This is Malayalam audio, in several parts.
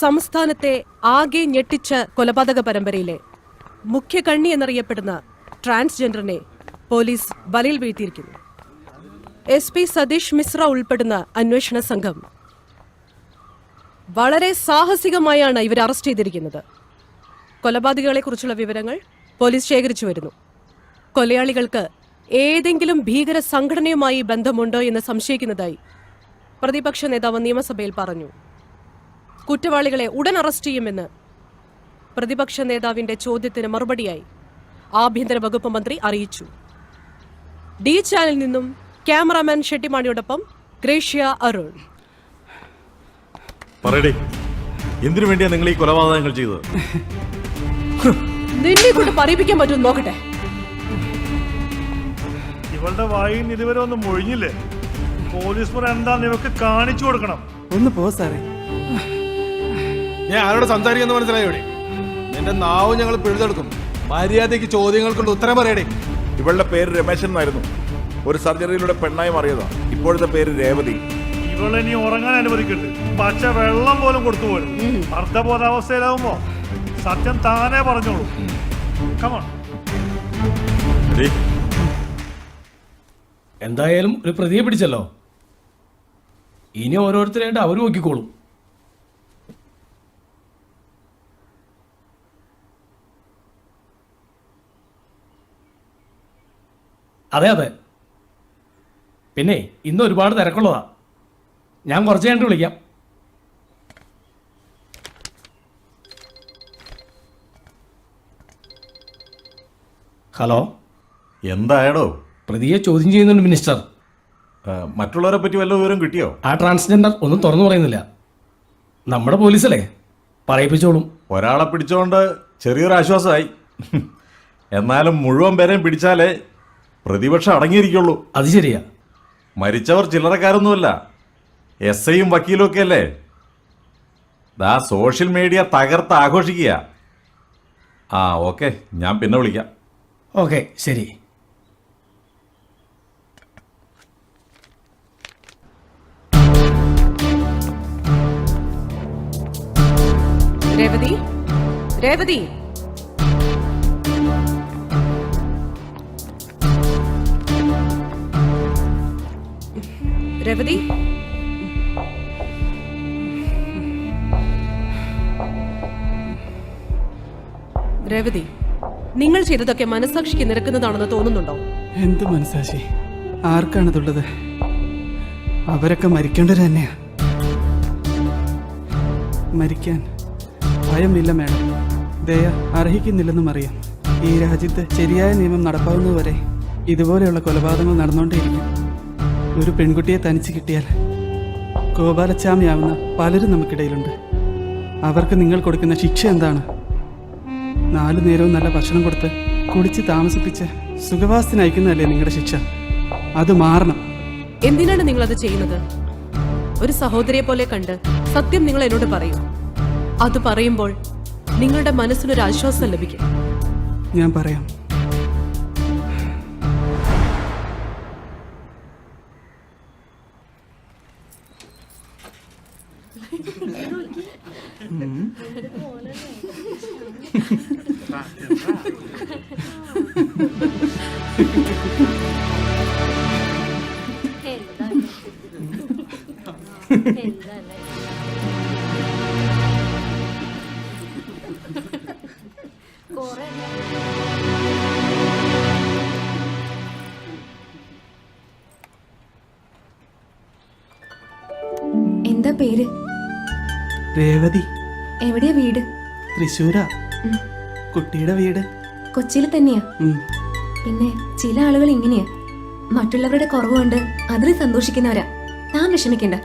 സംസ്ഥാനത്തെ ആകെ ഞെട്ടിച്ച കൊലപാതക പരമ്പരയിലെ മുഖ്യ കണ്ണി എന്നറിയപ്പെടുന്ന ട്രാൻസ്ജെൻഡറിനെ പോലീസ് ബലയിൽ വീഴ്ത്തിയിരിക്കുന്നു. SP സതീഷ് മിശ്ര ഉൾപ്പെടുന്ന അന്വേഷണ സംഘം വളരെ സാഹസികമായാണ് ഇവർ അറസ്റ്റ് ചെയ്തിരിക്കുന്നത്. കൊലപാതകളെക്കുറിച്ചുള്ള വിവരങ്ങൾ പോലീസ് ശേഖരിച്ചു വരുന്നു. കൊലയാളികൾക്ക് ഏതെങ്കിലും ഭീകര സംഘടനയുമായി ബന്ധമുണ്ടോ എന്ന് സംശയിക്കുന്നതായി പ്രതിപക്ഷ നേതാവ് നിയമസഭയിൽ പറഞ്ഞു. കുറ്റവാളികളെ ഉടൻ അറസ്റ്റ് ചെയ്യുമെന്ന് പ്രതിപക്ഷ നേതാവിന്റെ ചോദ്യത്തിന് മറുപടിയായി ആഭ്യന്തര വകുപ്പ് മന്ത്രി അറിയിച്ചു. ഡി ചാനലിൽ നിന്നും ക്യാമറാമാൻ ഷെട്ടിമാണിയോടൊപ്പം ഗ്രേഷ്യ അരുൺ. പറയടേ, എന്തിനു വേണ്ടിയാ നിങ്ങൾ ഈ കൊലപാതകങ്ങൾ ചെയ്തത്? നിന്നെ കൊണ്ട് പറയിപ്പിക്കാൻ പറ്റും നോക്കട്ടെ. ഇവളുടെ വായിൽ ഇതുവരെ ഒന്നും മൊഴിഞ്ഞില്ലേ? പോലീസ് മുറ എന്താന്ന് ഇവർക്ക് കാണിച്ചു കൊടുക്കണം. ഒന്ന് പോ സാറേ. ഞാൻ ആരോട് സംസാരിക്കുന്ന മനസ്സിലായോടെ? നിന്റെ നാവും ഞങ്ങൾ പിഴുതെടുക്കും. മര്യാദയ്ക്ക് ചോദ്യങ്ങൾക്കുള്ള ഉത്തരം പറയടേ. ഇവളുടെ പേര് രമേശൻ എന്നായിരുന്നു. ഒരു സർജറിയിലൂടെ പെണ്ണായി മാറിയതാ. ഇപ്പോഴത്തെ പേര് രേവതി. ഇവളിനി ഉറങ്ങാൻ അനുവദിക്കരുത്. പച്ച വെള്ളം പോലും കൊടുത്തു പോലും. അർദ്ധബോധാവസ്ഥയിലാവുമ്പോ സത്യം താനേ പറഞ്ഞോളൂ. കമോൺ. എന്തായാലും ഒരു പ്രതിയെ പിടിച്ചല്ലോ. ഇനി ഓരോരുത്തരായിട്ട് അവർ നോക്കിക്കോളും. അതെ അതെ. പിന്നെ ഇന്ന് ഒരുപാട് തിരക്കുള്ളതാ. ഞാൻ കുറച്ച് കഴിഞ്ഞിട്ട് വിളിക്കാം. ഹലോ, എന്തായടോ? പ്രതിയെ ചോദ്യം ചെയ്യുന്നുണ്ട് മിനിസ്റ്റർ. മറ്റുള്ളവരെ പറ്റി വല്ല വിവരം കിട്ടിയോ? ആ ട്രാൻസ്ജെൻഡർ ഒന്നും തുറന്നു പറയുന്നില്ല. നമ്മുടെ പോലീസല്ലേ, പറയിപ്പിച്ചോളും. ഒരാളെ പിടിച്ചോണ്ട് ചെറിയൊരു ആശ്വാസമായി. എന്നാലും മുഴുവൻ പേരെയും പിടിച്ചാലേ പ്രതിപക്ഷം അടങ്ങിയിരിക്കുള്ളൂ. അത് ശരിയാ. മരിച്ചവർ ചില്ലറക്കാരൊന്നുമല്ല, SIയും വക്കീലും ഒക്കെ അല്ലേ. ദാ സോഷ്യൽ മീഡിയ തകർത്ത് ആഘോഷിക്കുക. ഓക്കെ, ഞാൻ പിന്നെ വിളിക്കാം. ഓക്കെ, ശരി. രേവതി, രേവതി, രേവതി, രേവതി, നിങ്ങൾ ചെയ്തതൊക്കെ മനസാക്ഷിക്ക് നിരക്കുന്നതാണെന്ന് തോന്നുന്നുണ്ടോ? എന്ത് മനസാക്ഷി? ആർക്കാണതുള്ളത്? അവരൊക്കെ മരിക്കേണ്ടത് തന്നെയാ. മരിക്കാൻ ഭയമില്ല മാഡം. ദയ അർഹിക്കുന്നില്ലെന്നും അറിയാം. ഈ രാജ്യത്ത് ശരിയായ നിയമം നടപ്പാവുന്നതുവരെ ഇതുപോലെയുള്ള കൊലപാതകങ്ങൾ നടന്നുകൊണ്ടേയിരിക്കും. ഒരു പെൺകുട്ടിയെ തനിച്ച് കിട്ടിയാൽ ഗോപാലച്ചാമിയാവുന്ന പലരും നമുക്കിടയിലുണ്ട്. അവർക്ക് നിങ്ങൾ കൊടുക്കുന്ന ശിക്ഷ എന്താണ്? 4 നേരവും നല്ല ഭക്ഷണം കൊടുത്ത് കുടിച്ച് താമസിപ്പിച്ച് സുഖവാസത്തിനയക്കുന്നതല്ലേ നിങ്ങളുടെ ശിക്ഷ? അത് മാറണം. എന്തിനാണ് നിങ്ങൾ അത് ചെയ്യുന്നത്? ഒരു സഹോദരിയെ പോലെ കണ്ട് സത്യം നിങ്ങൾ എന്നോട് പറയൂ. അത് പറയുമ്പോൾ നിങ്ങളുടെ മനസ്സിനൊരു ആശ്വാസം ലഭിക്കും. ഞാൻ പറയാം. എന്താ പേര്? രേവതി. എവിടെയാ വീട്? തൃശ്ശൂരാ. കുട്ടിയുടെ വീട് കൊച്ചിയിൽ തന്നെയാ. പിന്നെ ചില ആളുകൾ ഇങ്ങനെയാ, മറ്റുള്ളവരുടെ കുറവുകൊണ്ട് അതിൽ സന്തോഷിക്കുന്നവരാ. താൻ വിഷമിക്കണ്ട.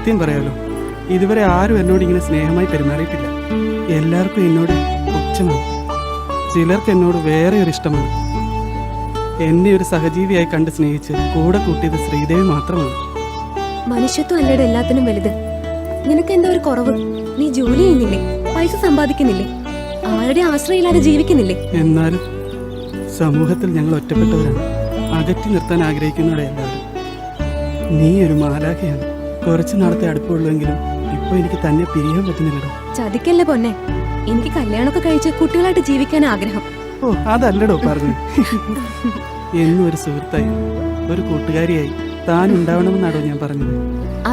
സത്യം പറയാലോ, ഇതുവരെ ആരും എന്നോട് ഇങ്ങനെ സ്നേഹമായി പെരുമാറിയിട്ടില്ല. എല്ലാവർക്കും എന്നോട് പുച്ഛമാണ്. ചിലർക്ക് എന്നോട് വേറെ ഒരു ഇഷ്ടമാണ്. എന്നെ ഒരു സഹജീവിയായി കണ്ട് സ്നേഹിച്ച് കൂടെ കൂട്ടിയത് ശ്രീദേവി മാത്രമാണ്. മനുഷ്യത്വം അല്ലയുടെ എല്ലാത്തിനും വലുത്. നിനക്ക് എന്താ ഒരു കുറവ്? നീ ജോലി ചെയ്യുന്നില്ലേ? പൈസ സമ്പാദിക്കുന്നില്ലേ? ആരുടെ ആശ്രയമില്ലാതെ ജീവിക്കുന്നില്ലേ? എന്നാലും സമൂഹത്തിൽ ഞങ്ങൾ ഒറ്റപ്പെട്ടവരാണ്. അകറ്റി നിർത്താൻ ആഗ്രഹിക്കുന്നവരെ എല്ലാവരും. നീ ഒരു മാലാഖയാണ്. കുറച്ച് നാളത്തെ അടുപ്പമുള്ളെങ്കിലും ഇപ്പൊ എനിക്ക് തന്നെ പിരിയാൻ പറ്റുന്നില്ലടോ. ചതിക്കല്ലേ പൊന്നെ. എനിക്ക് കല്യാണമൊക്കെ കഴിച്ച് കുട്ടികളായിട്ട് ജീവിക്കാൻ ആഗ്രഹം. ഓ, അതല്ലടോ പറഞ്ഞു. എന്നും ഒരു സുഹൃത്തായി, ഒരു കൂട്ടുകാരിയായി താൻ ഉണ്ടാവണമെന്നാണോ ഞാൻ പറഞ്ഞത്.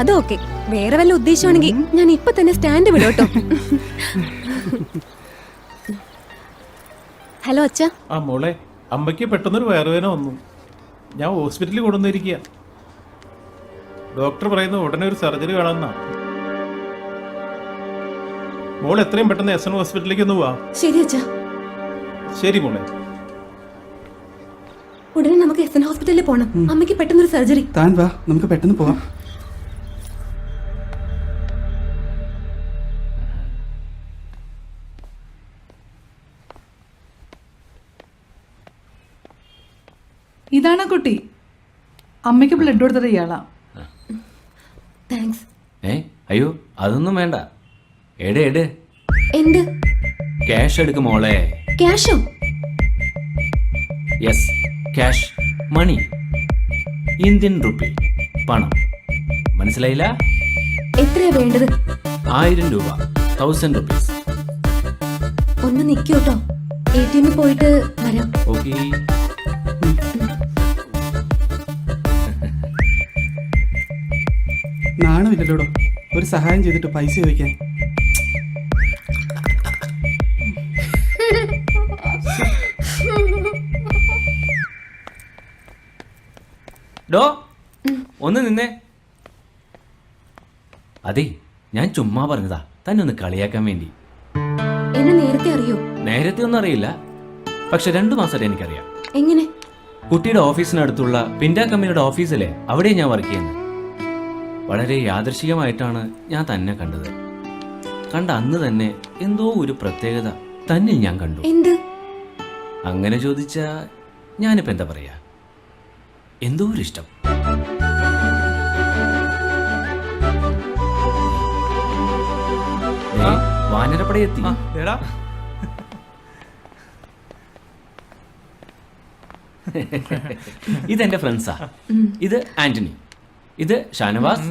അതൊക്കെ വേറെ വല്ല ഉദ്ദേശമാണെങ്കിൽ ഞാൻ ഇപ്പൊ തന്നെ സ്റ്റാൻഡ് വിടോട്ടോ. ഹലോ അച്ഛ. ആ മോളെ, അമ്മയ്ക്ക് പെട്ടെന്നൊരു വയറുവേദന വന്നു. ഞാൻ ഹോസ്പിറ്റലിൽ കൊണ്ടുവന്നിരിക്കുക. ഡോക്ടർ പറയുന്നത് ഉടനെ ഒരു സർജറി വേണമെന്നാ. മോൾ എത്രയും പെട്ടെന്ന് എസ് എൻ ഹോസ്പിറ്റലിലേക്ക് ഒന്ന് പോവാ. ശരി അച്ഛ. ശരി മോളെ. ഉടനെ നമുക്ക് എസ് എൻ ഹോസ്പിറ്റലിൽ പോണം. അമ്മയ്ക്ക് പെട്ടെന്നൊരു സർജറി. താൻ വാ, നമുക്ക് പെട്ടെന്ന് പോവാം. ഇതാണ് കുട്ടി. അമ്മയ്ക്ക് ബ്ലഡ് കൊടുത്തത് ഇയാളാ. താങ്ക്സ്. അയ്യോ അതൊന്നും വേണ്ട. എട് എന്ത്? ക്യാഷ് എടുക്കും മോളെ. ക്യാഷോ? Yes, cash money, Indian rupee, പണം. മനസ്സിലായില്ല? എത്രയാ വേണ്ടത്? 1000 രൂപ, 1000 റുപ്പീസ്. ഒന്ന് നിൽക്കൂട്ടോ, ATM പോയിട്ട് വരാം. ഓക്കെ. നാണമില്ലല്ലോടോ ഒരു സഹായം ചെയ്തിട്ട് പൈസ ചോദിക്കാൻ. ഡോ ഒന്ന് നിന്നേ. അതെ, ഞാൻ ചുമ്മാ പറഞ്ഞതാ, തന്നെ ഒന്ന് കളിയാക്കാൻ വേണ്ടി. എന്നെ നേരത്തെ അറിയോ? നേരത്തെ ഒന്നും അറിയില്ല, പക്ഷെ 2 മാസമായിട്ട് എനിക്കറിയാം. എങ്ങനെ? കുട്ടിയുടെ ഓഫീസിനടുത്തുള്ള പിൻഡ കമ്പനിയുടെ ഓഫീസിലെ അവിടെ ഞാൻ വർക്ക് ചെയ്യുന്നത്. വളരെ യാദൃശികമായിട്ടാണ് ഞാൻ തന്നെ കണ്ടത്. കണ്ട അന്ന് തന്നെ എന്തോ ഒരു പ്രത്യേകത തന്നിൽ ഞാൻ കണ്ടു. എന്ത്? അങ്ങനെ ചോദിച്ചാ ഞാനിപ്പോ എന്താ പറയാ, എന്തോ ഒരു ഇഷ്ടം. വാനരപ്പടയെത്തി. ഇതെന്റെ ഫ്രണ്ട്സാ. ഇത് ആന്റണി, ഇത് ഷാനവാസ്,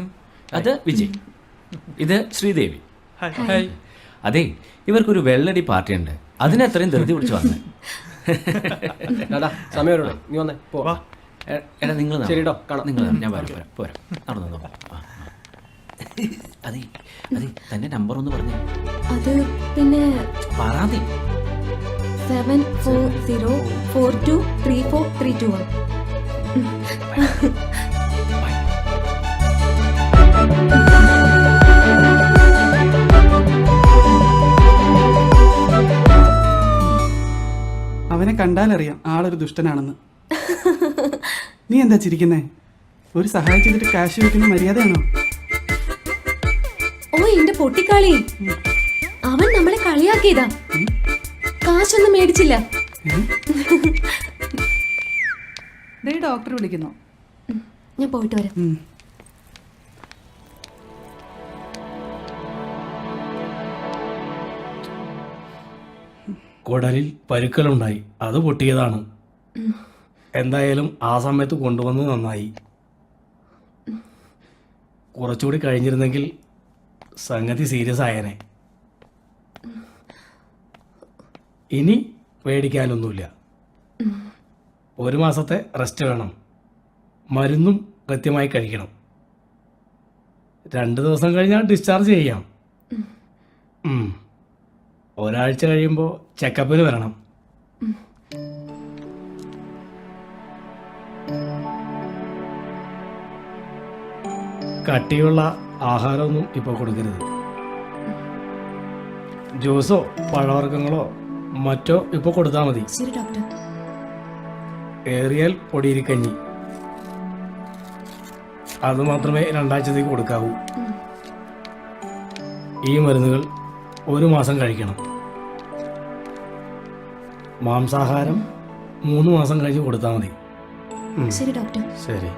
അത് വിജയ്, ഇത് ശ്രീദേവി. അതെ, ഇവർക്കൊരു വെള്ളടി പാർട്ടി ഉണ്ട്. അതിനെത്രയും ധൃതി പിടിച്ച് വന്നേ. എടാ നിങ്ങൾ ഞാൻ പോരാ നടന്നു. അതെ തന്റെ നമ്പർ ഒന്ന് പറഞ്ഞു. അത് പിന്നെ പറയാതെ 7404234321. അവനെ കണ്ടാലറിയാം ആളൊരു ദുഷ്ടനാണെന്ന്. നീ എന്താ ചിരിക്കുന്നേ? ഒരു സഹായം ചെയ്തിട്ട് കാശ് വെക്കുന്ന മര്യാദയാണോ? ഓ എന്റെ പൊട്ടിക്കാളി, അവൻ നമ്മളെ കളിയാക്കിയതാ. കാശൊന്നും മേടിച്ചില്ല. ഡോക്ടർ വിളിക്കുന്നു. ഞാൻ പോയിട്ട് വരാം. കുടലിൽ പരുക്കലുണ്ടായി, അത് പൊട്ടിയതാണ്. എന്തായാലും ആ സമയത്ത് കൊണ്ടുവന്ന് നന്നായി. കുറച്ചുകൂടി കഴിഞ്ഞിരുന്നെങ്കിൽ സംഗതി സീരിയസ് ആയേനെ. ഇനി പേടിക്കാനൊന്നുമില്ല. 1 മാസത്തെ റെസ്റ്റ് വേണം. മരുന്നും കൃത്യമായി കഴിക്കണം. 2 ദിവസം കഴിഞ്ഞാൽ ഡിസ്ചാർജ് ചെയ്യാം. ഒരാഴ്ച കഴിയുമ്പോൾ ചെക്കപ്പിന് വരണം. കട്ടിയുള്ള ആഹാരമൊന്നും ഇപ്പോൾ കൊടുക്കരുത്. ജ്യൂസോ പഴവർഗ്ഗങ്ങളോ മറ്റോ ഇപ്പോൾ കൊടുത്താൽ മതി. ശരി ഡോക്ടർ. ഏറിയാൽ പൊടിയിരിക്കഞ്ഞി, അത് മാത്രമേ 2 ആഴ്ചത്തേക്ക് കൊടുക്കാവൂ. ഈ മരുന്നുകൾ 1 മാസം കഴിക്കണം. മാംസാഹാരം 3 മാസം കഴിഞ്ഞ് കൊടുത്താൽ മതി. ശരി ഡോക്ടർ. ശരി.